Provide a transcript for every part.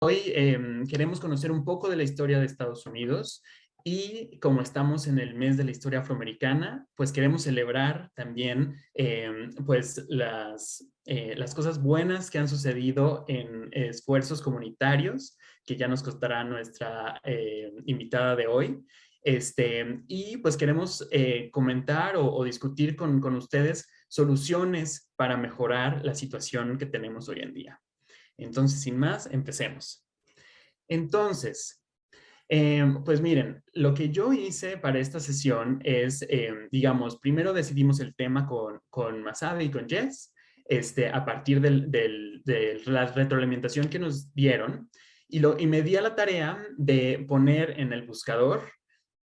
Hoy queremos conocer un poco de la historia de Estados Unidos y como estamos en el mes de la historia afroamericana, pues queremos celebrar también pues las cosas buenas que han sucedido en esfuerzos comunitarios, que ya nos costará nuestra invitada de hoy. Y pues queremos comentar o discutir con ustedes soluciones para mejorar la situación que tenemos hoy en día. Entonces, sin más, empecemos. Entonces, pues miren, lo que yo hice para esta sesión es, digamos, primero decidimos el tema con Masabe y con Jess, a partir de la retroalimentación que nos dieron, y me di a la tarea de poner en el buscador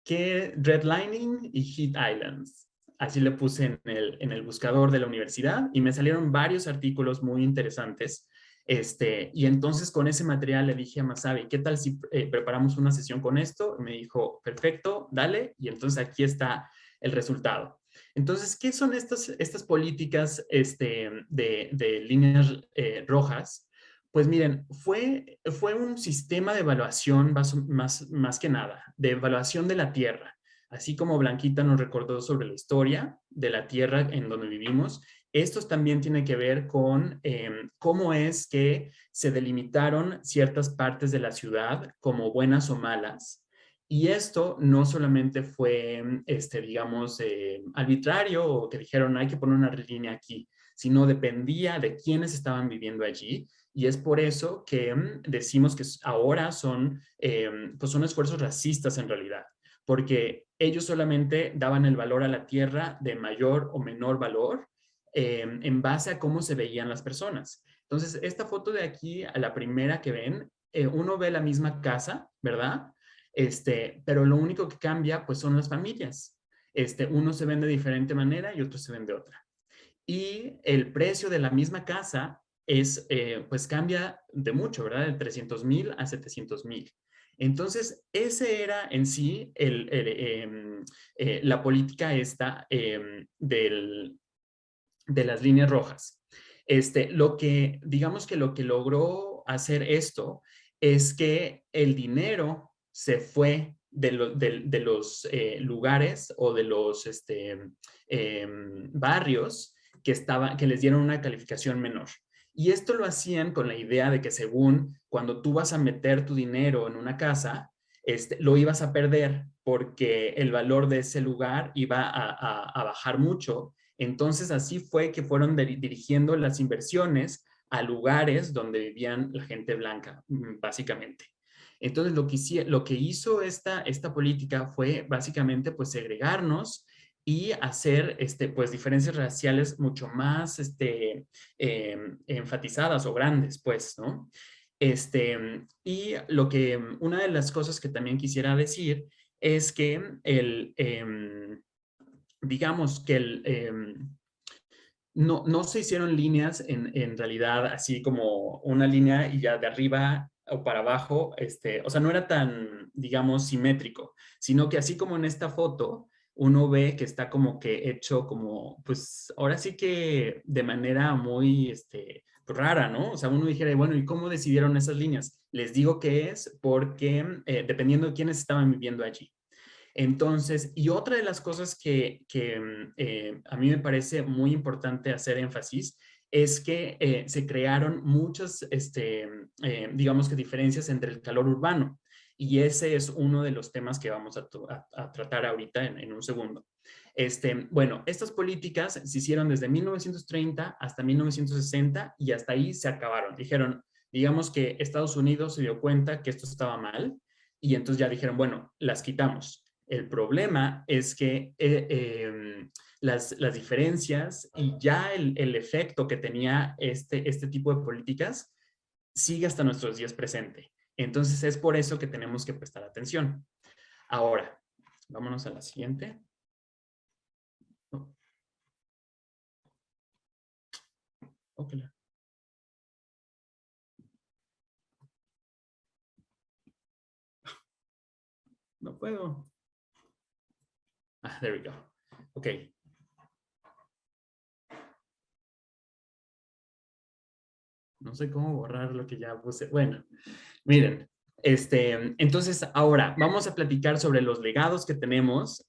que redlining y heat islands. Así le puse en el buscador de la universidad y me salieron varios artículos muy interesantes. Y entonces con ese material le dije a Masabi, ¿qué tal si preparamos una sesión con esto? Y me dijo, perfecto, dale. Y entonces aquí está el resultado. Entonces, ¿qué son estas políticas de líneas rojas? Pues miren, fue un sistema de evaluación más que nada, de evaluación de la Tierra. Así como Blanquita nos recordó sobre la historia de la Tierra en donde vivimos, estos también tienen que ver con cómo es que se delimitaron ciertas partes de la ciudad como buenas o malas. Y esto no solamente fue, digamos, arbitrario o que dijeron hay que poner una línea aquí, sino dependía de quiénes estaban viviendo allí y es por eso que decimos que ahora pues son esfuerzos racistas en realidad, porque ellos solamente daban el valor a la tierra de mayor o menor valor en base a cómo se veían las personas. Entonces, esta foto de aquí, a la primera que ven, uno ve la misma casa, ¿verdad? Pero lo único que cambia, pues, son las familias. Uno se ven de diferente manera y otro se ven de otra. Y el precio de la misma casa pues cambia de mucho, ¿verdad? De 300,000 a 700,000. Entonces, ese era en sí la política esta de las líneas rojas. Digamos que lo que logró hacer esto es que el dinero se fue de los lugares o de los barrios que les dieron una calificación menor. Y esto lo hacían con la idea de que según cuando tú vas a meter tu dinero en una casa, lo ibas a perder porque el valor de ese lugar iba a bajar mucho. Entonces así fue que fueron dirigiendo las inversiones a lugares donde vivían la gente blanca, básicamente. Entonces lo que hizo esta política fue básicamente pues segregarnos y hacer pues diferencias raciales mucho más enfatizadas o grandes, pues, ¿no? Una de las cosas que también quisiera decir es que digamos que no se hicieron líneas en realidad así como una línea y ya de arriba o para abajo, o sea, no era tan, digamos, simétrico, sino que así como en esta foto, uno ve que está como que hecho como, pues ahora sí que de manera muy, pues, rara, ¿no? O sea, uno dijera, bueno, ¿y cómo decidieron esas líneas? Les digo que es porque dependiendo de quiénes estaban viviendo allí. Entonces, y otra de las cosas que a mí me parece muy importante hacer énfasis es que se crearon muchas, digamos que diferencias entre el calor urbano. Y ese es uno de los temas que vamos a tratar ahorita en un segundo. Bueno, estas políticas se hicieron desde 1930 hasta 1960 y hasta ahí se acabaron. Dijeron, digamos que Estados Unidos se dio cuenta que esto estaba mal y entonces ya dijeron, bueno, las quitamos. El problema es que las diferencias y ya el efecto que tenía este tipo de políticas sigue hasta nuestros días presente. Entonces es por eso que tenemos que prestar atención. Ahora, vámonos a la siguiente. Oh, okay. No puedo. Ah, there we go. Ok. no sé cómo borrar lo que ya puse. Bueno, miren, entonces ahora vamos a platicar sobre los legados que tenemos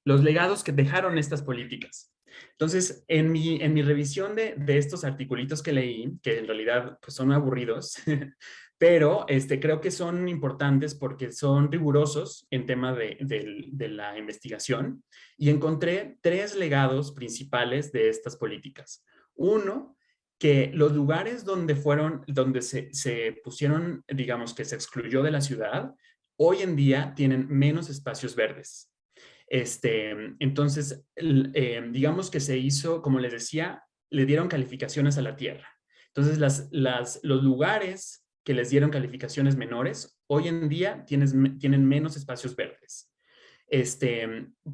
los legados que dejaron estas políticas. Entonces, en mi revisión de estos articulitos que leí, que en realidad pues, son aburridos, pero creo que son importantes porque son rigurosos en tema de la investigación, y encontré tres legados principales de estas políticas. Uno, que los lugares donde se pusieron, digamos que se excluyó de la ciudad, hoy en día tienen menos espacios verdes. Entonces, digamos que se hizo, como les decía, le dieron calificaciones a la tierra. Entonces, los lugares que les dieron calificaciones menores, hoy en día tienen menos espacios verdes.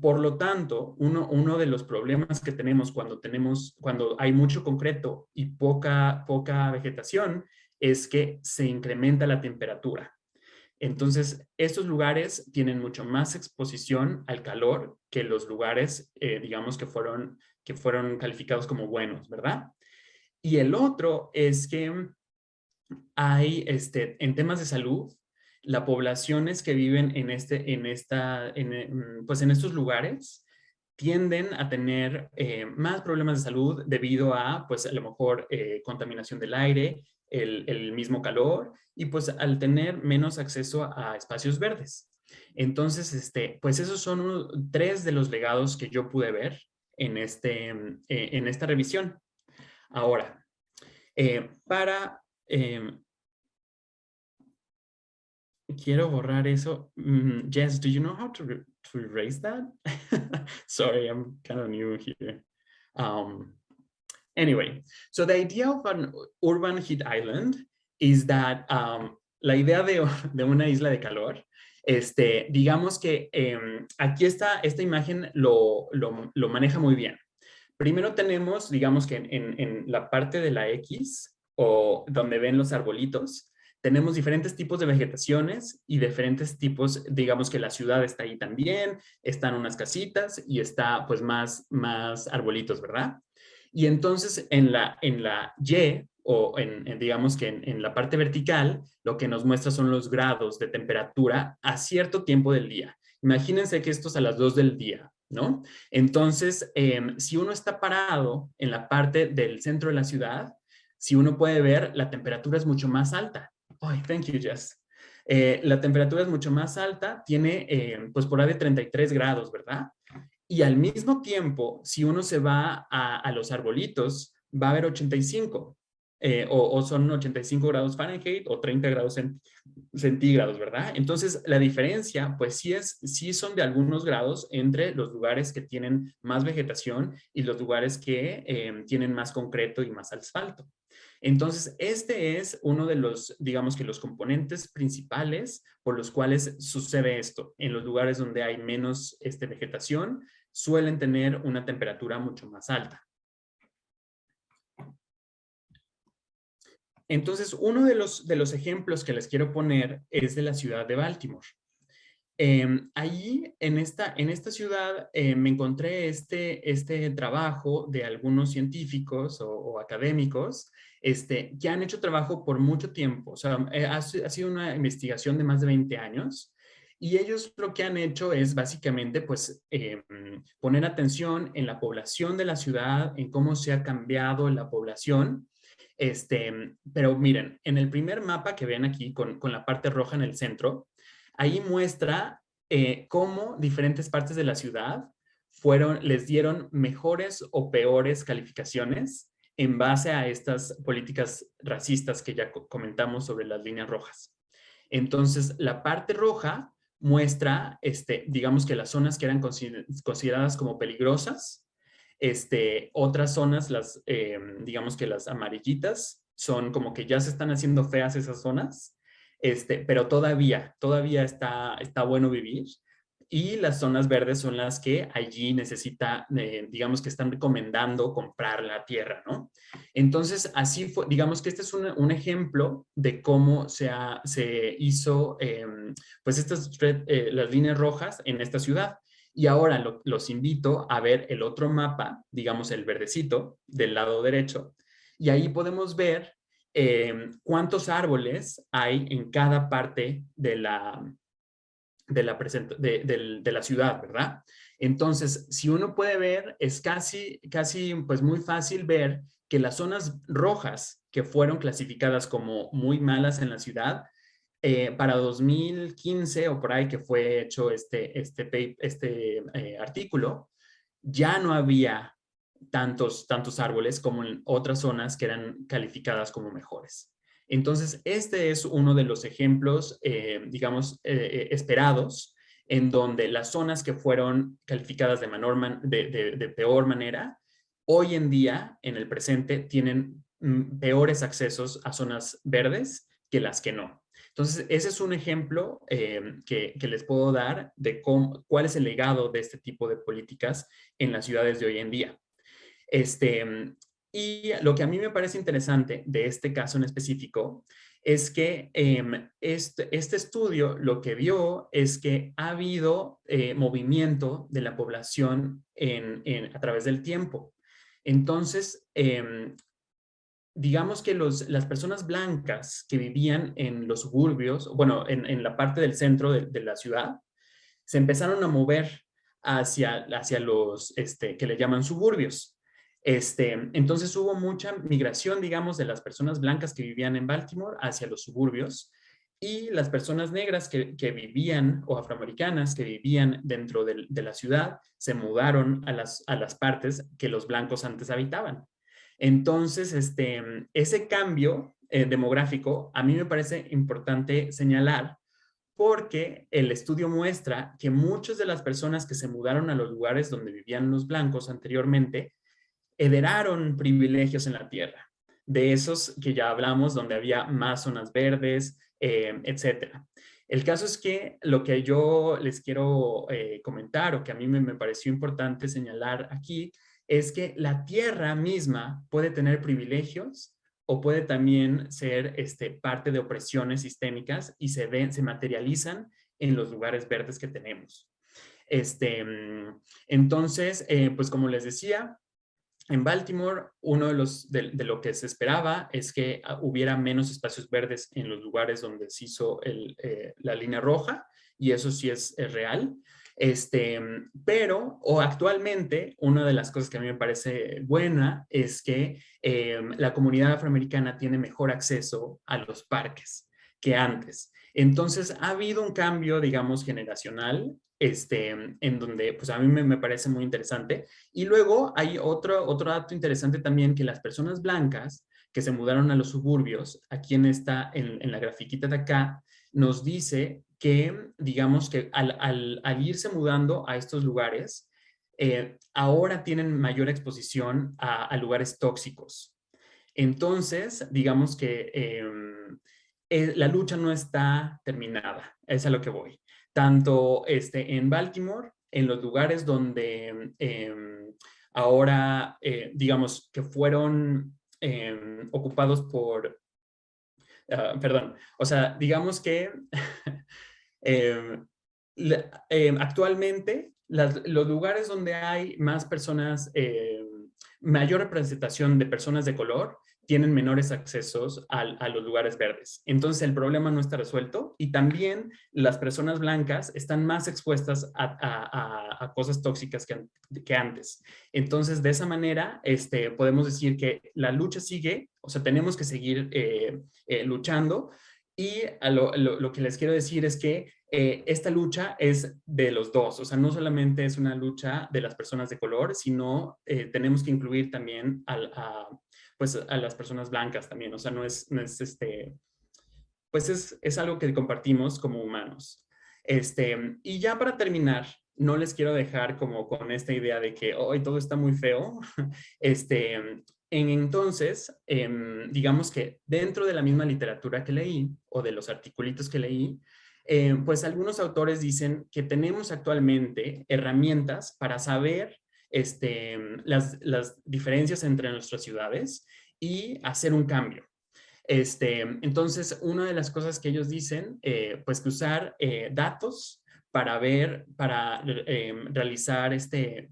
Por lo tanto, uno de los problemas que tenemos cuando hay mucho concreto y poca vegetación es que se incrementa la temperatura. Entonces, estos lugares tienen mucho más exposición al calor que los lugares, digamos, que fueron calificados como buenos, ¿verdad? Y el otro es que hay, en temas de salud, las poblaciones que viven pues en estos lugares tienden a tener más problemas de salud debido a, pues a lo mejor, contaminación del aire, el mismo calor y pues al tener menos acceso a espacios verdes. Entonces, pues esos son tres de los legados que yo pude ver en esta revisión. Ahora, para quiero borrar eso. Jess, do you know how to erase that? Sorry, I'm kind of new here. Anyway, so the idea of an urban heat island is that la idea de una isla de calor, digamos que aquí esta imagen lo maneja muy bien. Primero tenemos, digamos que en la parte de la X, o donde ven los arbolitos, tenemos diferentes tipos de vegetaciones y diferentes tipos, digamos que la ciudad está ahí también, están unas casitas y está pues más arbolitos, ¿verdad? Y entonces en la Y, o digamos que en la parte vertical, lo que nos muestra son los grados de temperatura a cierto tiempo del día. Imagínense que esto es a las 2 del día, ¿no? Entonces, si uno está parado en la parte del centro de la ciudad, si uno puede ver, la temperatura es mucho más alta. Oh, thank you, Jess. La temperatura es mucho más alta, tiene pues por ahí de 33 grados, ¿verdad? Y al mismo tiempo, si uno se va a los arbolitos, va a haber 85, o son 85 grados Fahrenheit o 30 grados centígrados, ¿verdad? Entonces, la diferencia, pues sí son de algunos grados entre los lugares que tienen más vegetación y los lugares que tienen más concreto y más asfalto. Entonces, este es uno de los, digamos que los componentes principales por los cuales sucede esto. En los lugares donde hay menos vegetación, suelen tener una temperatura mucho más alta. Entonces, uno de los ejemplos que les quiero poner es de la ciudad de Baltimore. Allí, en esta ciudad, me encontré este trabajo de algunos científicos o académicos que han hecho trabajo por mucho tiempo. O sea, ha sido una investigación de más de 20 años. Y ellos lo que han hecho es básicamente pues, poner atención en la población de la ciudad, en cómo se ha cambiado la población. Pero miren, en el primer mapa que ven aquí con la parte roja en el centro, ahí muestra cómo diferentes partes de la ciudad les dieron mejores o peores calificaciones en base a estas políticas racistas que ya comentamos sobre las líneas rojas. Entonces, la parte roja muestra, digamos que las zonas que eran consideradas como peligrosas, otras zonas, digamos que las amarillitas, son como que ya se están haciendo feas esas zonas, pero todavía está bueno vivir. Y las zonas verdes son las que allí digamos que están recomendando comprar la tierra, ¿no? Entonces, así fue, digamos que este es un ejemplo de cómo se hizo, pues las líneas rojas en esta ciudad. Y ahora los invito a ver el otro mapa, digamos el verdecito del lado derecho, y ahí podemos ver cuántos árboles hay en cada parte de la ciudad, ¿verdad? Entonces, si uno puede ver, es casi pues muy fácil ver que las zonas rojas que fueron clasificadas como muy malas en la ciudad, para 2015 o por ahí que fue hecho este artículo, ya no había tantos árboles como en otras zonas que eran calificadas como mejores. Entonces, este es uno de los ejemplos, digamos, esperados, en donde las zonas que fueron calificadas de peor manera, hoy en día, en el presente, tienen peores accesos a zonas verdes que las que no. Entonces, ese es un ejemplo que les puedo dar de cuál es el legado de este tipo de políticas en las ciudades de hoy en día. Y lo que a mí me parece interesante de este caso en específico es que este estudio lo que vio es que ha habido movimiento de la población a través del tiempo. Entonces, digamos que las personas blancas que vivían en los suburbios, bueno, en la parte del centro de la ciudad, se empezaron a mover hacia los que le llaman suburbios. Entonces hubo mucha migración, digamos, de las personas blancas que vivían en Baltimore hacia los suburbios, y las personas negras que vivían, o afroamericanas que vivían dentro de la ciudad, se mudaron a las partes que los blancos antes habitaban. Entonces, ese cambio demográfico a mí me parece importante señalar, porque el estudio muestra que muchas de las personas que se mudaron a los lugares donde vivían los blancos anteriormente heredaron privilegios en la tierra, de esos que ya hablamos, donde había más zonas verdes, etcétera. El caso es que lo que yo les quiero comentar, o que a mí me pareció importante señalar aquí, es que la tierra misma puede tener privilegios o puede también ser parte de opresiones sistémicas, y se materializan en los lugares verdes que tenemos. Entonces, pues como les decía, en Baltimore, uno de lo que se esperaba es que hubiera menos espacios verdes en los lugares donde se hizo la línea roja, y eso sí es real. Pero, o actualmente, una de las cosas que a mí me parece buena es que la comunidad afroamericana tiene mejor acceso a los parques que antes. Entonces, ha habido un cambio, digamos, generacional, en donde, pues a mí me parece muy interesante. Y luego hay otro dato interesante también, que las personas blancas que se mudaron a los suburbios, aquí en la grafiquita de acá, nos dice que, digamos que al irse mudando a estos lugares, ahora tienen mayor exposición a lugares tóxicos. Entonces, digamos que la lucha no está terminada, es a lo que voy. Tanto en Baltimore, en los lugares donde ahora, digamos, que fueron ocupados perdón, o sea, digamos que eh, actualmente los lugares donde hay más personas, mayor representación de personas de color, tienen menores accesos a los lugares verdes. Entonces el problema no está resuelto, y también las personas blancas están más expuestas a cosas tóxicas que antes. Entonces, de esa manera, podemos decir que la lucha sigue, o sea, tenemos que seguir luchando. Y lo que les quiero decir es que esta lucha es de los dos, o sea, no solamente es una lucha de las personas de color, sino tenemos que incluir también pues, a las personas blancas también, o sea, pues es algo que compartimos como humanos. Y ya para terminar, no les quiero dejar como con esta idea de que hoy todo está muy feo. Entonces, digamos que dentro de la misma literatura que leí, o de los articulitos que leí, pues algunos autores dicen que tenemos actualmente herramientas para saber las diferencias entre nuestras ciudades y hacer un cambio. Entonces, una de las cosas que ellos dicen, pues que usar datos para ver, para realizar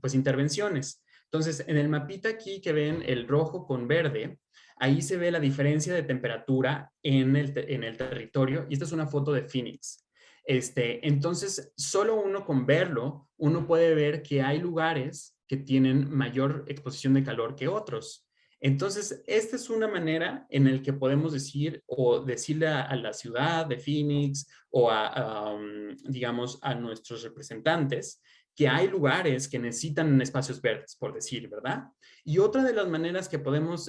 pues, intervenciones. Entonces, en el mapita aquí que ven el rojo con verde, ahí se ve la diferencia de temperatura en el territorio, y esta es una foto de Phoenix. Entonces, solo uno con verlo, uno puede ver que hay lugares que tienen mayor exposición de calor que otros. Entonces, esta es una manera en la que podemos decir o decirle a la ciudad de Phoenix o digamos, a nuestros representantes que hay lugares que necesitan espacios verdes, por decir, ¿verdad? Y otra de las maneras que podemos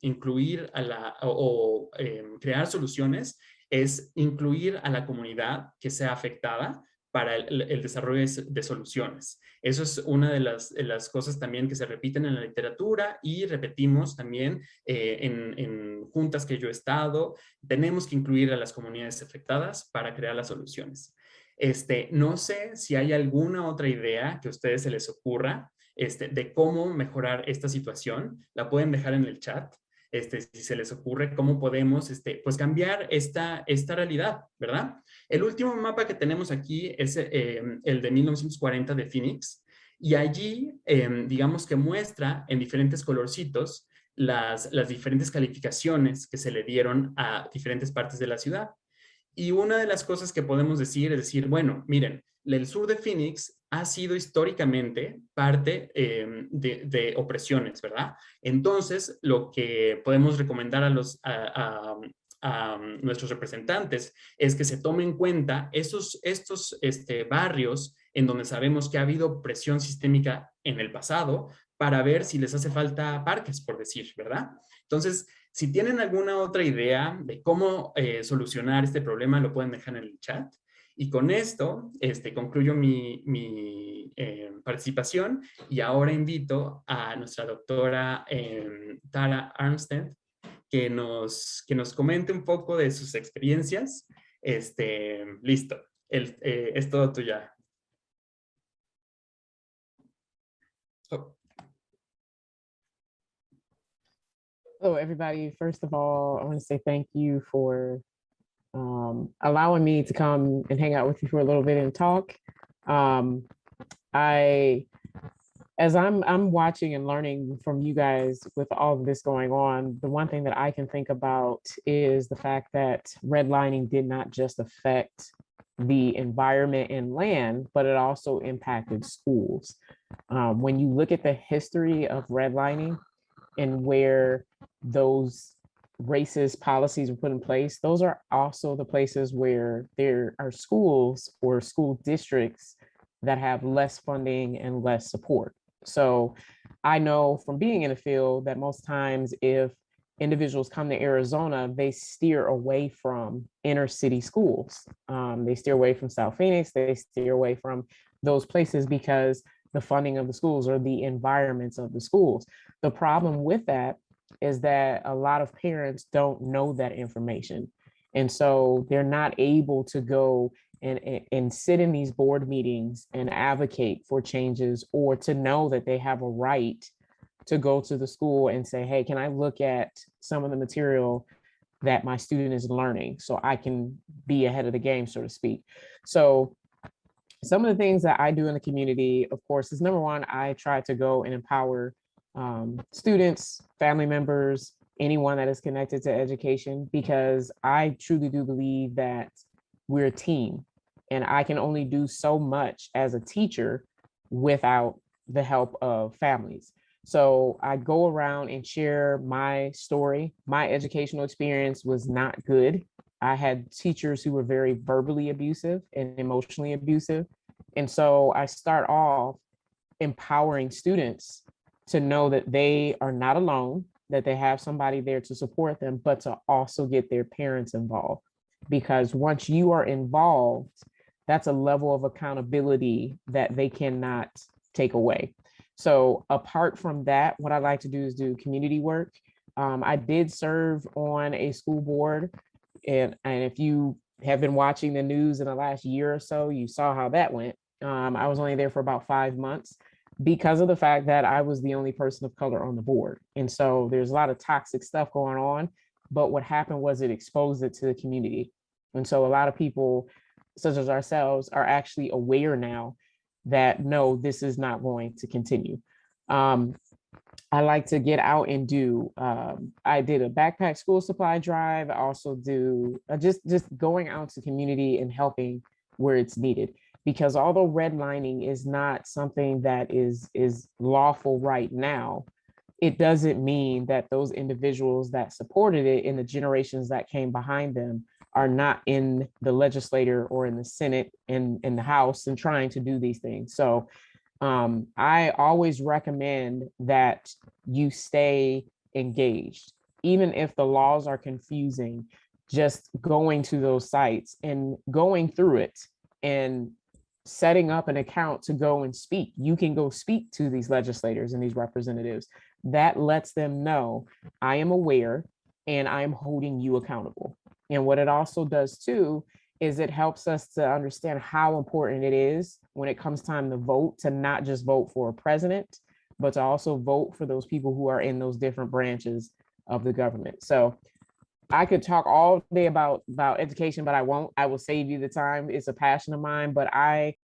incluir crear soluciones es incluir a la comunidad que sea afectada para el desarrollo de soluciones. Eso es una de las cosas también que se repiten en la literatura y repetimos también en juntas que yo he estado. Tenemos que incluir a las comunidades afectadas para crear las soluciones. No sé si hay alguna otra idea que a ustedes se les ocurra de cómo mejorar esta situación. La pueden dejar en el chat. Si se les ocurre cómo podemos pues cambiar esta realidad, ¿verdad? El último mapa que tenemos aquí es el de 1940 de Phoenix, y allí digamos que muestra en diferentes colorcitos las diferentes calificaciones que se le dieron a diferentes partes de la ciudad. Y una de las cosas que podemos decir es decir, bueno, miren, el sur de Phoenix ha sido históricamente parte de opresiones, ¿verdad? Entonces, lo que podemos recomendar a nuestros representantes es que se tomen en cuenta estos barrios en donde sabemos que ha habido presión sistémica en el pasado para ver si les hace falta parques, por decir, ¿verdad? Entonces, si tienen alguna otra idea de cómo solucionar este problema, lo pueden dejar en el chat. Y con esto concluyo mi participación, y ahora invito a nuestra doctora Tara Armstead que nos comente un poco de sus experiencias. Listo, es todo tuya. Oh. Hello, everybody. First of all, I want to say thank you for allowing me to come and hang out with you for a little bit and talk. As I'm watching and learning from you guys with all of this going on, the one thing that I can think about is the fact that redlining did not just affect the environment and land, but it also impacted schools. When you look at the history of redlining and where those racist policies were put in place, those are also the places where there are schools or school districts that have less funding and less support. So I know from being in the field that most times if individuals come to Arizona, they steer away from inner city schools. They steer away from South Phoenix, they steer away from those places because the funding of the schools or the environments of the schools. The problem with that is that a lot of parents don't know that information. And so they're not able to go and sit in these board meetings and advocate for changes, or to know that they have a right to go to the school and say, hey, can I look at some of the material that my student is learning so I can be ahead of the game, so to speak. So some of the things that I do in the community, of course, is number one, I try to go and empower students, family members, anyone that is connected to education, because I truly do believe that we're a team, and I can only do so much as a teacher without the help of families. So I go around and share my story. My educational experience was not good. I had teachers who were very verbally abusive and emotionally abusive. And so I start off empowering students to know that they are not alone, that they have somebody there to support them, but to also get their parents involved. Because once you are involved, that's a level of accountability that they cannot take away. So apart from that, what I like to do is do community work. I did serve on a school board, and if you have been watching the news in the last year or so, you saw how that went. I was only there for about 5 months because of the fact that I was the only person of color on the board. And so there's a lot of toxic stuff going on. But what happened was it exposed it to the community. And so a lot of people such as ourselves, are actually aware now that no, this is not going to continue. Um, I like to get out and do. I did a backpack school supply drive. I also do just going out to community and helping where it's needed. Because although redlining is not something that is lawful right now, it doesn't mean that those individuals that supported it in the generations that came behind them are not in the legislature or in the Senate and in the House and trying to do these things. So I always recommend that you stay engaged, even if the laws are confusing, just going to those sites and going through it and setting up an account to go and speak. You can go speak to these legislators and these representatives. That lets them know I am aware and I am holding you accountable. And what it also does too is it helps us to understand how important it is when it comes time to vote, to not just vote for a president, but to also vote for those people who are in those different branches of the government. So I could talk all day about education, but I won't. I will save you the time. It's a passion of mine, but I